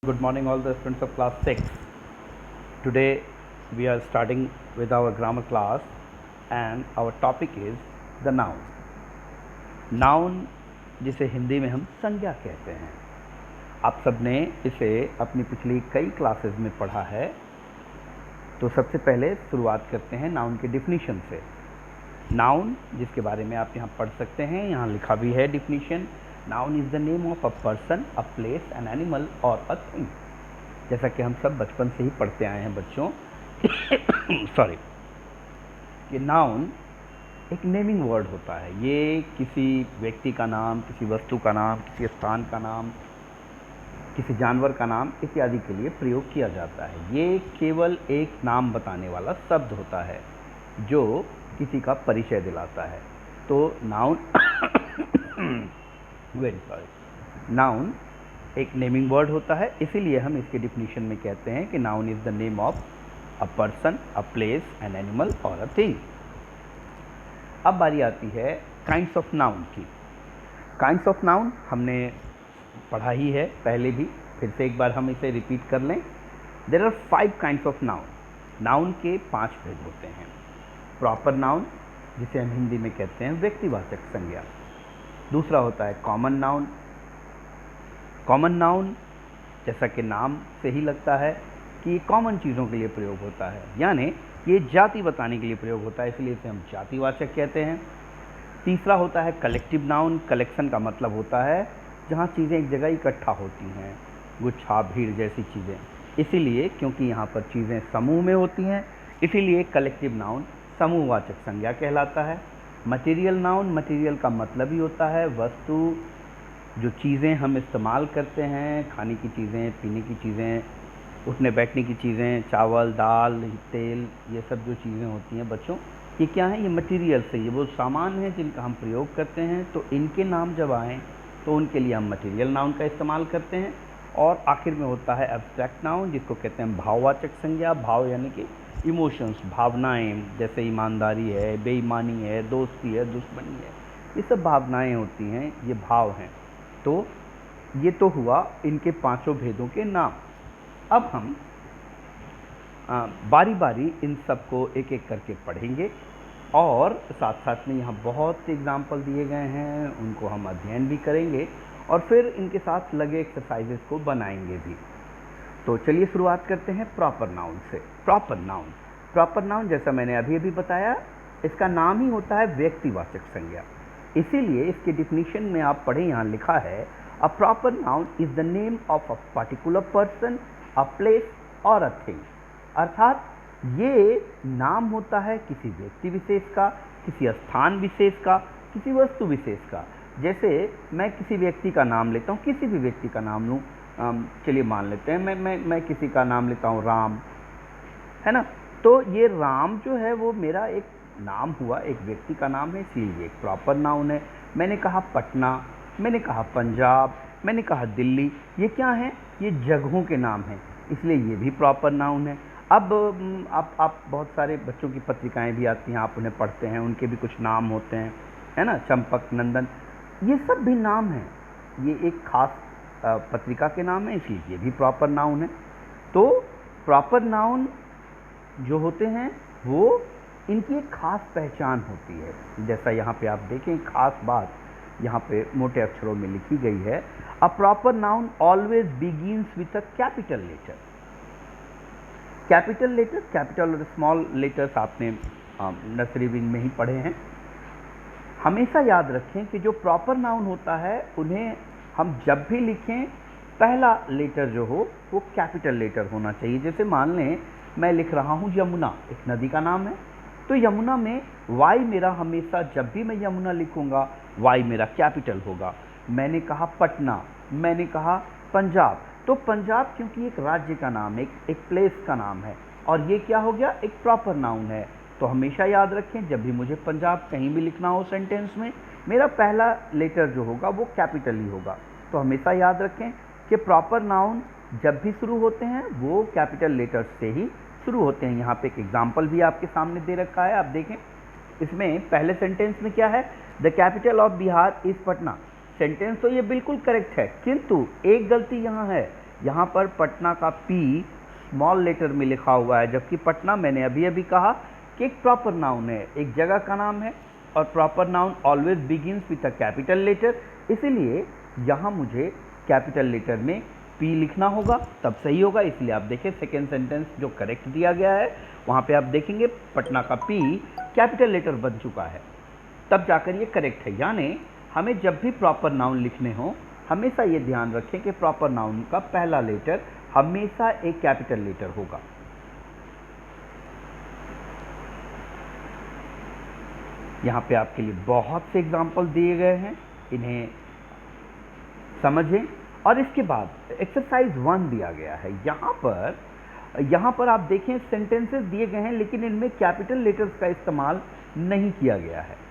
Good morning, all the students of class 6. Today we are starting with our grammar class, and our topic is the noun. Noun जिसे हिंदी में हम संज्ञा कहते हैं। आप सबने इसे अपनी पिछली कई क्लासेस में पढ़ा है। तो सबसे पहले शुरुआत करते हैं नाउन के डिफिनीशन से। नाउन जिसके बारे में आप यहाँ पढ़ सकते हैं, यहाँ लिखा भी है definition. Noun is the name of a person, a place, an animal और अ थिंग। जैसा कि हम सब बचपन से ही पढ़ते आए हैं बच्चों सॉरी, कि नाउन एक नेमिंग वर्ड होता है। ये किसी व्यक्ति का नाम, किसी वस्तु का नाम, किसी स्थान का नाम, किसी जानवर का नाम इत्यादि के लिए प्रयोग किया जाता है। ये केवल एक नाम बताने वाला शब्द होता है जो किसी का परिचय दिलाता है। तो नाउन नाउन एक नेमिंग वर्ड होता है, इसीलिए हम इसके डिफिनीशन में कहते हैं कि noun is the name of a person, a place, an animal और अ थिंग। अब बारी आती है काइंड्स ऑफ नाउन की। काइंड्स ऑफ नाउन हमने पढ़ा ही है पहले भी, फिर से एक बार हम इसे रिपीट कर लें। There are 5 kinds of noun. Noun के 5 भेद होते हैं। प्रॉपर नाउन, जिसे हम हिंदी में कहते हैं व्यक्तिवाचक संज्ञा। दूसरा होता है कॉमन नाउन। कॉमन नाउन जैसा कि नाम से ही लगता है कि ये कॉमन चीज़ों के लिए प्रयोग होता है, यानी ये जाति बताने के लिए प्रयोग होता है, इसलिए इसे हम जातिवाचक कहते हैं। तीसरा होता है कलेक्टिव नाउन। कलेक्शन का मतलब होता है जहाँ चीज़ें एक जगह इकट्ठा होती हैं, गुच्छा, भीड़ जैसी चीज़ें। इसीलिए क्योंकि यहाँ पर चीज़ें समूह में होती हैं, इसीलिए कलेक्टिव नाउन समूहवाचक संज्ञा कहलाता है। मटेरियल नाउन, मटेरियल का मतलब ही होता है वस्तु, जो चीज़ें हम इस्तेमाल करते हैं, खाने की चीज़ें, पीने की चीज़ें, उठने बैठने की चीज़ें, चावल, दाल, तेल, ये सब जो चीज़ें होती हैं बच्चों, ये क्या है? ये मटेरियल से, ये वो सामान है जिनका हम प्रयोग करते हैं। तो इनके नाम जब आएँ तो उनके लिए हम मटेरियल नाउन का इस्तेमाल करते हैं। और आखिर में होता है एब्स्ट्रैक्ट नाउन, जिसको कहते हैं भाववाचक संज्ञा। भाव यानी कि इमोशंस, भावनाएं, जैसे ईमानदारी है, बेईमानी है, दोस्ती है, दुश्मनी है, ये सब भावनाएं होती हैं, ये भाव हैं। तो ये तो हुआ इनके 5 भेदों के नाम। अब हम बारी बारी इन सब को एक एक करके पढ़ेंगे और साथ साथ में यहाँ बहुत से एग्जाम्पल दिए गए हैं, उनको हम अध्ययन भी करेंगे और फिर इनके साथ लगे एक्सरसाइजेस को बनाएंगे भी। तो चलिए शुरुआत करते हैं प्रॉपर नाउन से। प्रॉपर नाउन, प्रॉपर नाउन जैसा मैंने अभी अभी बताया, इसका नाम ही होता है व्यक्तिवाचक संज्ञा। इसीलिए इसके डिफिनीशन में आप पढ़ें, यहाँ लिखा है a proper noun is the name of a particular person, a place और अ थिंग। अर्थात ये नाम होता है किसी व्यक्ति विशेष का, किसी स्थान विशेष का, किसी वस्तु विशेष का। जैसे मैं किसी व्यक्ति का नाम लेता हूँ, किसी भी व्यक्ति का नाम लूँ, चलिए मान लेते हैं मैं किसी का नाम लेता हूँ राम, है ना। तो ये राम जो है वो मेरा एक नाम हुआ, एक व्यक्ति का नाम है, इसलिए एक प्रॉपर नाउन है। मैंने कहा पटना, मैंने कहा पंजाब, मैंने कहा दिल्ली, ये क्या है? ये जगहों के नाम हैं, इसलिए ये भी प्रॉपर नाउन है। अब आप बहुत सारे बच्चों की पत्रिकाएं भी आती हैं, आप उन्हें पढ़ते हैं, उनके भी कुछ नाम होते हैं, है ना, चंपक, नंदन, ये सब भी नाम हैं। ये एक खास पत्रिका के नाम है, इसलिए ये भी प्रॉपर नाउन है। तो प्रॉपर नाउन जो होते हैं वो इनकी एक खास पहचान होती है। जैसा यहाँ पे आप देखें, खास बात यहाँ पे मोटे अक्षरों में लिखी गई है, a proper noun always begins with a capital letter. Capital letter, capital और स्मॉल लेटर्स आपने नर्सरी में ही पढ़े हैं। हमेशा याद रखें कि जो प्रॉपर नाउन होता है उन्हें हम जब भी लिखें, पहला लेटर जो हो वो कैपिटल लेटर होना चाहिए। जैसे मान लें मैं लिख रहा हूँ यमुना, एक नदी का नाम है, तो यमुना में वाई मेरा हमेशा, जब भी मैं यमुना लिखूँगा, वाई मेरा कैपिटल होगा। मैंने कहा पटना, मैंने कहा पंजाब, तो पंजाब क्योंकि एक राज्य का नाम है, एक प्लेस का नाम है, और ये क्या हो गया? एक प्रॉपर नाउन है। तो हमेशा याद रखें, जब भी मुझे पंजाब कहीं भी लिखना हो सेंटेंस में, मेरा पहला लेटर जो होगा वो कैपिटल ही होगा। तो हमेशा याद रखें कि प्रॉपर नाउन जब भी शुरू होते हैं वो कैपिटल लेटर से ही शुरू होते हैं। यहाँ पे एक एग्जाम्पल भी आपके सामने दे रखा है, आप देखें। इसमें पहले सेंटेंस में क्या है? The capital of Bihar is Patna. Sentence तो ये बिल्कुल करेक्ट है, किंतु एक गलती यहाँ है यहाँ पर पटना का P स्मॉल लेटर में लिखा हुआ है, जबकि पटना मैंने अभी अभी कहा कि एक प्रॉपर नाउन है, एक जगह का नाम है, और proper noun always begins with a capital letter, इसीलिए यहाँ मुझे कैपिटल लेटर में P लिखना होगा, तब सही होगा। इसलिए आप देखें सेकेंड सेंटेंस जो करेक्ट दिया गया है वहाँ पे आप देखेंगे पटना का P कैपिटल लेटर बन चुका है, तब जाकर ये करेक्ट है। यानी हमें जब भी प्रॉपर नाउन लिखने हो हमेशा ये ध्यान रखें कि प्रॉपर नाउन का पहला लेटर हमेशा एक कैपिटल लेटर होगा। यहाँ पे आपके लिए बहुत से एग्जाम्पल दिए गए हैं, इन्हें समझें। और इसके बाद एक्सरसाइज 1 दिया गया है। यहाँ पर आप देखें सेंटेंसेस दिए गए हैं, लेकिन इनमें कैपिटल लेटर्स का इस्तेमाल नहीं किया गया है।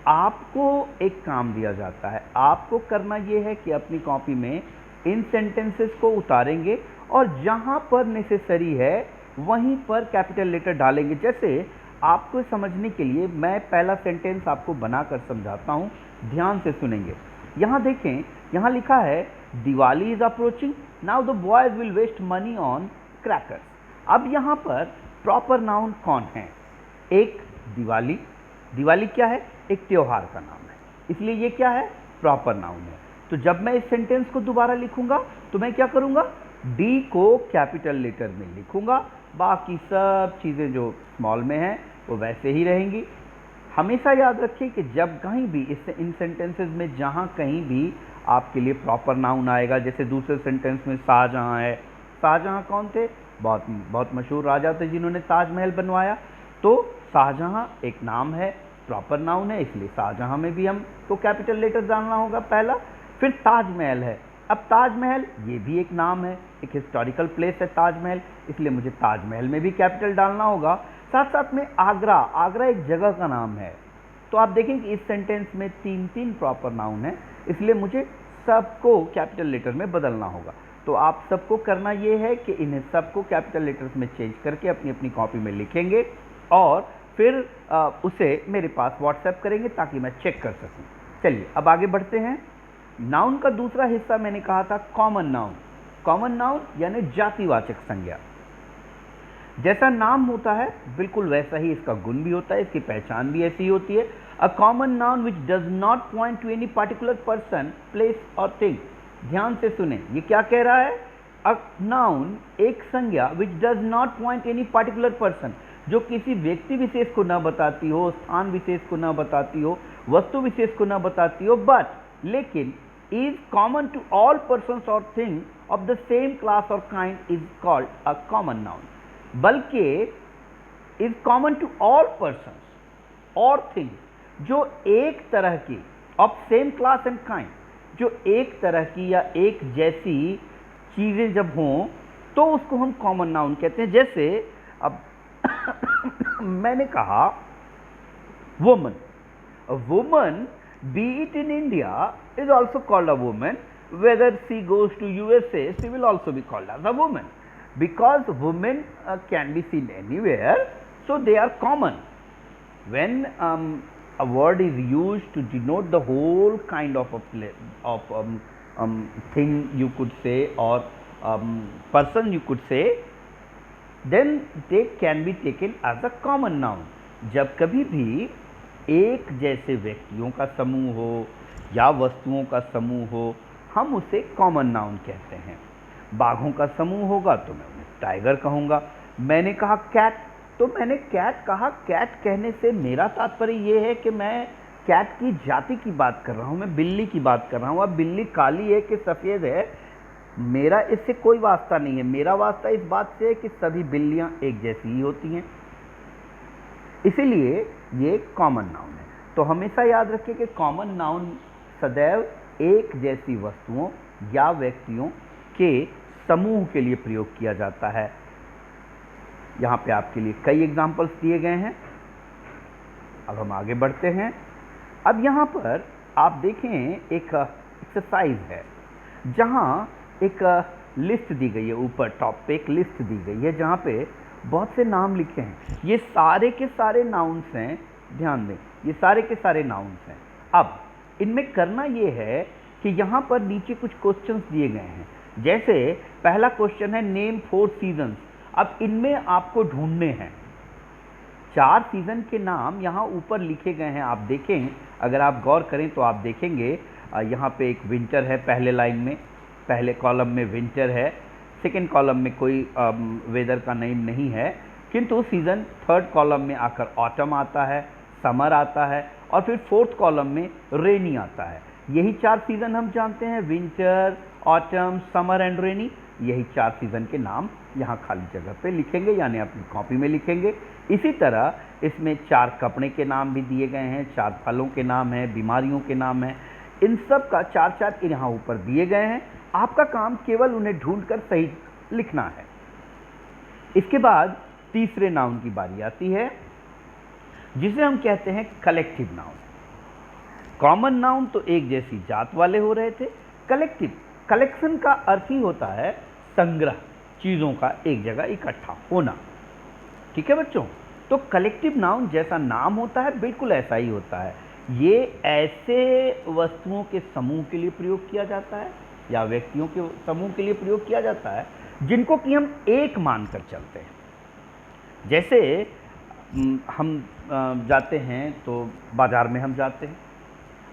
आपको एक काम दिया जाता है, आपको करना ये है कि अपनी कॉपी में इन सेंटेंसेस को उतारेंगे और जहाँ पर नेसेसरी है वहीं पर कैपिटल लेटर डालेंगे। जैसे आपको समझने के लिए मैं पहला सेंटेंस आपको बनाकर समझाता हूँ, ध्यान से सुनेंगे। यहाँ देखें, यहाँ लिखा है Diwali is approaching, now the boys will waste money on crackers. अब यहाँ पर प्रॉपर नाउन कौन है? एक दिवाली, दिवाली क्या है? एक त्योहार का नाम है, इसलिए ये क्या है? प्रॉपर नाउन है। तो जब मैं इस सेंटेंस को दोबारा लिखूंगा तो मैं क्या करूंगा? डी को कैपिटल लेटर में लिखूंगा, बाकी सब चीज़ें जो स्मॉल में हैं वो वैसे ही रहेंगी। हमेशा याद रखिए कि जब कहीं भी इन सेंटेंसेस में जहाँ कहीं भी आपके लिए प्रॉपर नाउन आएगा, जैसे दूसरे सेंटेंस में शाहजहाँ है, शाहजहाँ कौन थे? बहुत मशहूर राजा थे जिन्होंने ताजमहल बनवाया। तो शाहजहाँ एक नाम है, प्रॉपर नाउन है, इसलिए शाहजहाँ में भी हमको कैपिटल लेटर डालना होगा पहला। फिर ताजमहल है, अब ताजमहल ये भी एक नाम है, एक हिस्टोरिकल प्लेस है ताजमहल, इसलिए मुझे ताजमहल में भी कैपिटल डालना होगा। साथ साथ में आगरा, आगरा एक जगह का नाम है। तो आप देखें कि इस सेंटेंस में 3 प्रॉपर नाउन है, इसलिए मुझे सबको कैपिटल लेटर में बदलना होगा। तो आप सबको करना ये है कि इन्हें सबको कैपिटल लेटर्स में चेंज करके अपनी अपनी कॉपी में लिखेंगे और फिर उसे मेरे पास व्हाट्सएप करेंगे ताकि मैं चेक कर सकूं। चलिए अब आगे बढ़ते हैं। नाउन का दूसरा हिस्सा मैंने कहा था कॉमन नाउन। कॉमन नाउन यानी जातिवाचक संज्ञा। जैसा नाम होता है बिल्कुल वैसा ही इसका गुण भी होता है, इसकी पहचान भी ऐसी ही होती है। अ common noun which does not point two any particular person, place और थिंग। ध्यान से सुने, ये क्या कह रहा है? अ नाउन एक संज्ञा which does not point any particular person, जो किसी व्यक्ति विशेष को न बताती हो, स्थान विशेष को न बताती हो, वस्तु विशेष को न बताती हो, बट लेकिन is common to all persons और thing of the same class और kind is called a common noun. बल्कि is common to all persons और थिंग्स, जो एक तरह की, of same class and kind, जो एक तरह की या एक जैसी चीजें जब हों तो उसको हम कॉमन नाउन कहते हैं। जैसे अब मैंने कहा woman, woman be it in India is also called a woman, whether she goes to USA she will also be called as a woman, because women can be seen anywhere, so they are common. When a word is used to denote the whole kind of thing you could say, or person you could say, then they can be taken as a common noun. जब कभी भी एक जैसे व्यक्तियों का समूह हो या वस्तुओं का समूह हो हम उसे कॉमन नाउन कहते हैं। बाघों का समूह होगा तो मैं उन्हें टाइगर कहूँगा। मैंने कहा कैट, तो मैंने कैट कहा। कैट कहने से मेरा तात्पर्य ये है कि मैं कैट की जाति की बात कर रहा हूँ, मैं बिल्ली की बात कर रहा हूँ। अब बिल्ली काली है कि सफ़ेद है, मेरा इससे कोई वास्ता नहीं है। मेरा वास्ता इस बात से है कि सभी बिल्लियाँ एक जैसी ही होती हैं, इसीलिए ये कॉमन नाउन है। तो हमेशा याद रखिए कि कॉमन नाउन सदैव एक जैसी वस्तुओं या व्यक्तियों के समूह के लिए प्रयोग किया जाता है। यहाँ पे आपके लिए कई एग्जाम्पल्स दिए गए हैं। अब हम आगे बढ़ते हैं। अब यहाँ पर आप देखें एक एक्सरसाइज है जहाँ एक लिस्ट दी गई है, ऊपर टॉप पे एक लिस्ट दी गई है जहाँ पे बहुत से नाम लिखे हैं। ये सारे के सारे नाउन्स हैं, ध्यान दें, ये सारे के सारे नाउन्स हैं। अब इनमें करना ये है कि यहाँ पर नीचे कुछ क्वेश्चंस दिए गए हैं। जैसे पहला क्वेश्चन है नेम 4 सीजन्स। अब इनमें आपको ढूंढने हैं 4 सीजन के नाम, यहाँ ऊपर लिखे गए हैं। आप देखें, अगर आप गौर करें तो आप देखेंगे यहाँ पे एक विंटर है पहले लाइन में, पहले कॉलम में विंटर है, सेकेंड कॉलम में कोई वेदर का नेम नहीं है, किंतु सीज़न थर्ड कॉलम में आकर ऑटम आता है, समर आता है, और फिर फोर्थ कॉलम में रेनी आता है। यही 4 सीज़न हम जानते हैं, winter, autumn, summer and rainy. यही 4 सीज़न के नाम यहाँ खाली जगह पे लिखेंगे, यानी अपनी कॉपी में लिखेंगे। इसी तरह इसमें 4 कपड़े के नाम भी दिए गए हैं, 4 फलों के नाम हैं, बीमारियों के नाम हैं, इन सब का 4 यहाँ ऊपर दिए गए हैं। आपका काम केवल उन्हें ढूंढकर सही लिखना है। इसके बाद तीसरे नाउन की बारी आती है, जिसे हम कहते हैं कलेक्टिव नाउन। कॉमन नाउन तो एक जैसी जात वाले हो रहे थे, कलेक्टिव, कलेक्शन का अर्थ ही होता है संग्रह, चीज़ों का एक जगह इकट्ठा होना। ठीक है बच्चों, तो कलेक्टिव नाउन जैसा नाम होता है बिल्कुल ऐसा ही होता है। ये ऐसे वस्तुओं के समूह के लिए प्रयोग किया जाता है या व्यक्तियों के समूह के लिए प्रयोग किया जाता है जिनको कि हम एक मानकर चलते हैं। जैसे हम जाते हैं तो बाजार में हम जाते हैं,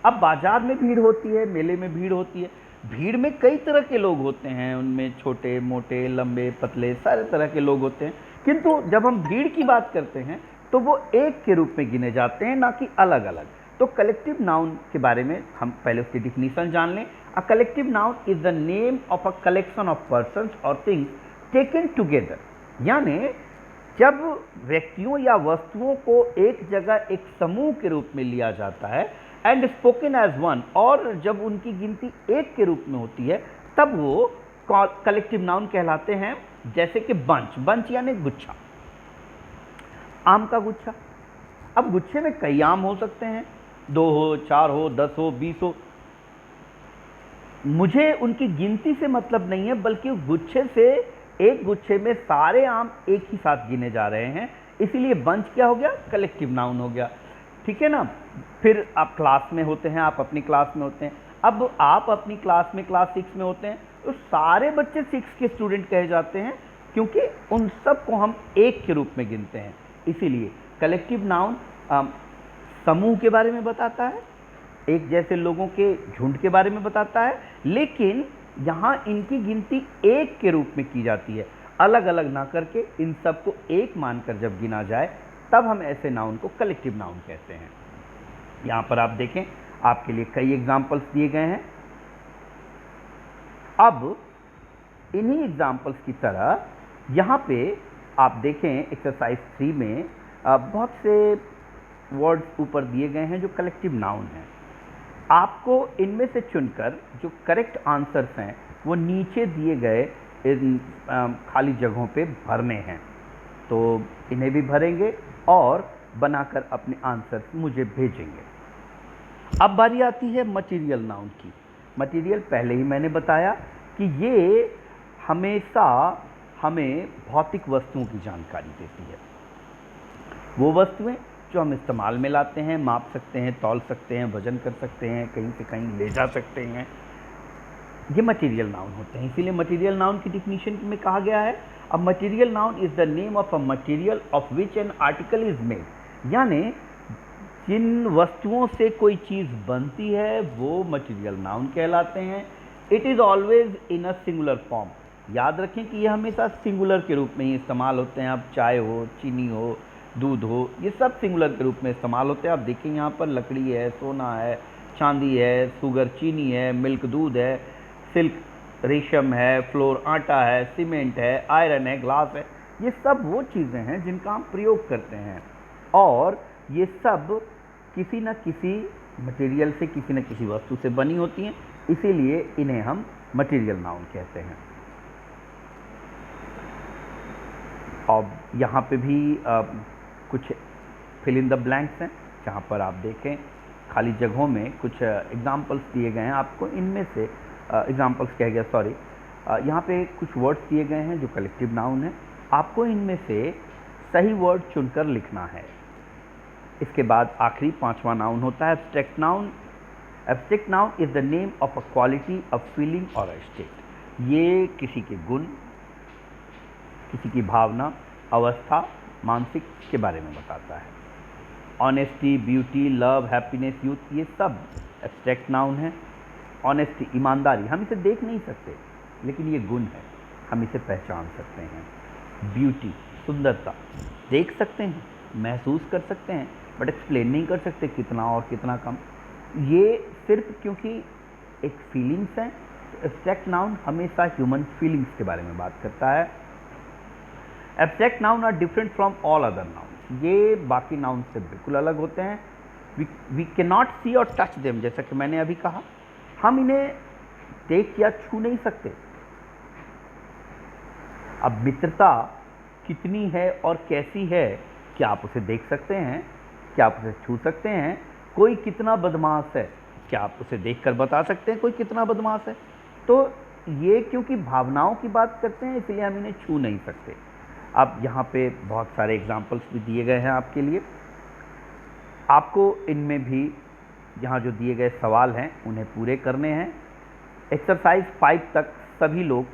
अब बाजार में भीड़ होती है, मेले में भीड़ होती है, भीड़ में कई तरह के लोग होते हैं, उनमें छोटे मोटे लंबे पतले सारे तरह के लोग होते हैं, किंतु जब हम भीड़ की बात करते हैं तो वो एक के रूप में गिने जाते हैं, ना कि अलग अलग। तो कलेक्टिव नाउन के बारे में हम पहले उसकी डिफिनीशन जान लें। A collective noun is the name of a collection of persons और थिंग्स टेकन टुगेदर, यानी जब व्यक्तियों या वस्तुओं को एक जगह एक समूह के रूप में लिया जाता है एंड स्पोकन एज वन, और जब उनकी गिनती एक के रूप में होती है तब वो कलेक्टिव नाउन कहलाते हैं। जैसे कि बंच, बंच यानी गुच्छा, आम का गुच्छा। अब गुच्छे में कई आम हो सकते हैं, 2 हो, 4 हो, 10 हो, 20 हो, मुझे उनकी गिनती से मतलब नहीं है, बल्कि गुच्छे से एक गुच्छे में सारे आम एक ही साथ गिने जा रहे हैं, इसीलिए बंच क्या हो गया, कलेक्टिव नाउन हो गया। ठीक है ना। फिर आप क्लास में होते हैं, आप अपनी क्लास में होते हैं, अब आप अपनी क्लास में क्लास 6 में होते हैं तो सारे बच्चे 6 के स्टूडेंट कहे जाते हैं, क्योंकि उन सब को हम एक के रूप में गिनते हैं। इसीलिए कलेक्टिव नाउन समूह के बारे में बताता है, एक जैसे लोगों के झुंड के बारे में बताता है, लेकिन यहाँ इनकी गिनती एक के रूप में की जाती है, अलग अलग ना करके इन सबको एक मानकर जब गिना जाए तब हम ऐसे नाउन को कलेक्टिव नाउन कहते हैं। यहाँ पर आप देखें, आपके लिए कई एग्जाम्पल्स दिए गए हैं। अब इन्हीं एग्जाम्पल्स की तरह यहाँ पे आप देखें एक्सरसाइज 3 में बहुत से वर्ड्स ऊपर दिए गए हैं जो कलेक्टिव नाउन हैं। आपको इनमें से चुनकर जो करेक्ट आंसर्स हैं वो नीचे दिए गए इन खाली जगहों पे भरने हैं, तो इन्हें भी भरेंगे और बनाकर अपने आंसर्स मुझे भेजेंगे। अब बारी आती है मटेरियल नाउन की। मटेरियल पहले ही मैंने बताया कि ये हमेशा हमें भौतिक वस्तुओं की जानकारी देती है, वो वस्तुएं जो हम इस्तेमाल में लाते हैं, माप सकते हैं, तौल सकते हैं, वजन कर सकते हैं, कहीं से कहीं ले जा सकते हैं, ये मटेरियल नाउन होते हैं। इसीलिए मटेरियल नाउन की डिफिनीशन में कहा गया है, a material noun is the name of a material of which an article is made, यानी जिन वस्तुओं से कोई चीज़ बनती है वो मटेरियल नाउन कहलाते हैं। It is always in a singular form, याद रखें कि ये हमेशा सिंगुलर के रूप में ही इस्तेमाल होते हैं। अब चाय हो, चीनी हो, दूध हो, ये सब सिंगुलर के रूप में इस्तेमाल होते हैं। आप देखिए यहाँ पर लकड़ी है, सोना है, चांदी है, शुगर चीनी है, मिल्क दूध है, सिल्क रेशम है, फ्लोर आटा है, सीमेंट है, आयरन है, ग्लास है, ये सब वो चीज़ें हैं जिनका हम प्रयोग करते हैं, और ये सब किसी न किसी मटेरियल से, किसी न किसी वस्तु से बनी होती हैं, इसीलिए इन्हें हम मटेरियल नाउन कहते हैं। अब यहाँ पे भी कुछ फिल इन द ब्लैंक्स हैं, जहाँ पर आप देखें खाली जगहों में कुछ एग्जाम्पल्स दिए गए हैं आपको। इनमें से एग्जाम्पल्स कह गया, सॉरी, यहाँ पे कुछ वर्ड्स दिए गए हैं जो कलेक्टिव नाउन है। आपको इनमें से सही वर्ड चुनकर लिखना है। इसके बाद आखिरी 5वां नाउन होता है abstract noun. Abstract noun is the name of a quality, a feeling और अ स्टेट, ये किसी के गुण, किसी की भावना, अवस्था, मानसिक के बारे में बताता है। Honesty, beauty, love, happiness, youth, ये सब एब्स्ट्रैक्ट नाउन है। ऑनेस्टी, ईमानदारी, हम इसे देख नहीं सकते लेकिन ये गुण है, हम इसे पहचान सकते हैं। ब्यूटी, सुंदरता, देख सकते हैं, महसूस कर सकते हैं, बट एक्सप्लेन नहीं कर सकते कितना और कितना कम। ये सिर्फ क्योंकि एक फीलिंग्स है। एब्स्ट्रैक्ट नाउन हमेशा ह्यूमन फीलिंग्स के बारे में बात करता है। Abstract noun are different from all other noun, ये बाकी नाउन से बिल्कुल अलग होते हैं। वी कैन नॉट सी और टच देम, जैसा कि मैंने अभी कहा, हम इन्हें देख या छू नहीं सकते। अब मित्रता कितनी है और कैसी है, क्या आप उसे देख सकते हैं? क्या आप उसे छू सकते हैं? कोई कितना बदमाश है, क्या आप उसे देखकर बता सकते हैं कोई कितना बदमाश है? तो ये क्योंकि भावनाओं की बात करते हैं इसलिए हम इन्हें छू नहीं सकते। अब यहाँ पे बहुत सारे एग्जाम्पल्स भी दिए गए हैं आपके लिए। आपको इनमें भी यहाँ जो दिए गए सवाल हैं उन्हें पूरे करने हैं। एक्सरसाइज 5 तक सभी लोग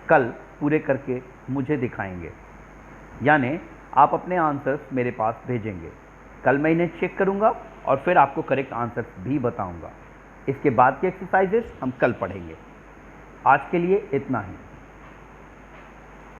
कल पूरे करके मुझे दिखाएंगे, यानी आप अपने आंसर्स मेरे पास भेजेंगे। कल मैं इन्हें चेक करूँगा और फिर आपको करेक्ट आंसर्स भी बताऊँगा। इसके बाद की एक्सरसाइजेस हम कल पढ़ेंगे। आज के लिए इतना ही।